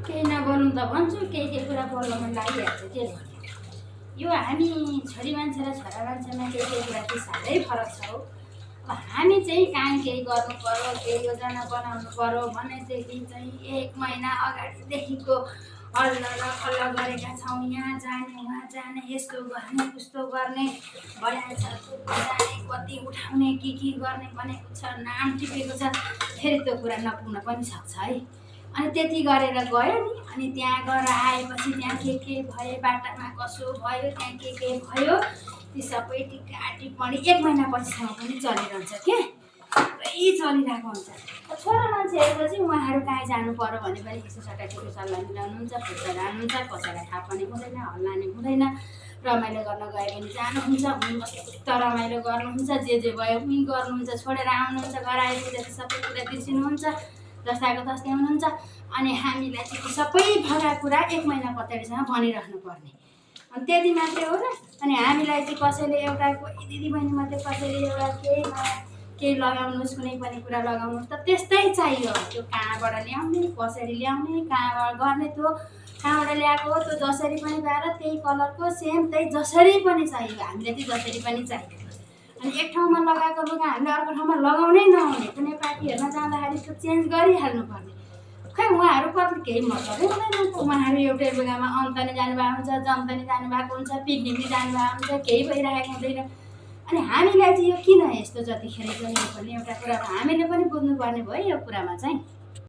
केही नगरौँ त भन्छु, केही कुरा बोल्न मन लागिहाल्छ। के भन्नु, यो हामी छोरी मान्छे र छोरा मान्छेमा केही कुरा चाहिँ साह्रै फरक छ हो। अब हामी चाहिँ काम केही गर्नु पर्यो, केही योजना बनाउनु पर्यो भनेदेखि चाहिँ 1 महिना अगाडिदेखिको हल्ला र खल्ला गरेका छौँ। यहाँ जाने, उहाँ जाने, यस्तो गर्ने, उस्तो गर्ने, बढाइ छ जाने, कति उठाउने, के गर्ने भनेको छ, नाम टिपेको छ। फेरि त्यो कुरा नपुग्न पनि सक्छ है। अनि त्यति गरेर गयो नि, अनि त्यहाँ गएर आएपछि त्यहाँ के भए, बाटामा कसो भयो, त्यहाँ के भयो, ती सबै टिका टिप्पणी 1 महिनापछिसम्म पनि चलिरहन्छ क्या, पुरै चलिरहेको हुन्छ। छोरा मान्छेहरूको चाहिँ उहाँहरू कहीँ जानु पर्यो भने पनि यसो सट्टाठिको सल्लाह मिलाउनुहुन्छ, फुर्सद जानुहुन्छ, कसैलाई थाहा पनि हुँदैन, हल्ला नि हुँदैन। रमाइलो गर्न गए भने जानुहुन्छ, मस्त रमाइलो गर्नुहुन्छ, जे भयो उही गर्नुहुन्छ, छोडेर आउनुहुन्छ, घर आएपछि सबै कुरा बिर्सिनुहुन्छ, जस्ताको तस्तै हुनुहुन्छ। अनि हामीलाई चाहिँ सबै भएका कुरा 1 महिना पछाडिसम्म भनिराख्नु पर्ने। अनि त्यति मात्रै हो र। अनि हामीलाई चाहिँ कसैले एउटा कोही दिदीबहिनी मात्रै कसैले एउटा केही लगाउनुहोस्, कुनै पनि कुरा लगाउनुहोस् त त्यस्तै चाहियो। त्यो कहाँबाट ल्याउने, कसरी ल्याउने, कहाँबाट गर्ने, त्यो कहाँबाट ल्याएको हो, त्यो जसरी पनि पाएर त्यही कलरको सेम त्यही जसरी पनि चाहियो। हामीले चाहिँ जसरी पनि चाहियो। अनि एक ठाउँमा लगाएको लुगा हामीले अर्को ठाउँमा लगाउनै नहुने, कुनै पार्टी हेर्न जाँदाखेरि त्यो चेन्ज गरिहाल्नु पर्ने। खै उहाँहरू कति केही मतलबै हुँदैन। उहाँहरू एउटै लुगामा अन्तनी जानुभएको हुन्छ, जन्तनी जानुभएको हुन्छ, पिकनिक पनि जानुभएको हुन्छ, केही भइरहेको हुँदैन। अनि हामीलाई चाहिँ यो किन यस्तो जतिखेर चाहिँ यो पनि एउटा कुरा हामीले पनि बुझ्नुपर्ने भयो यो कुरामा चाहिँ।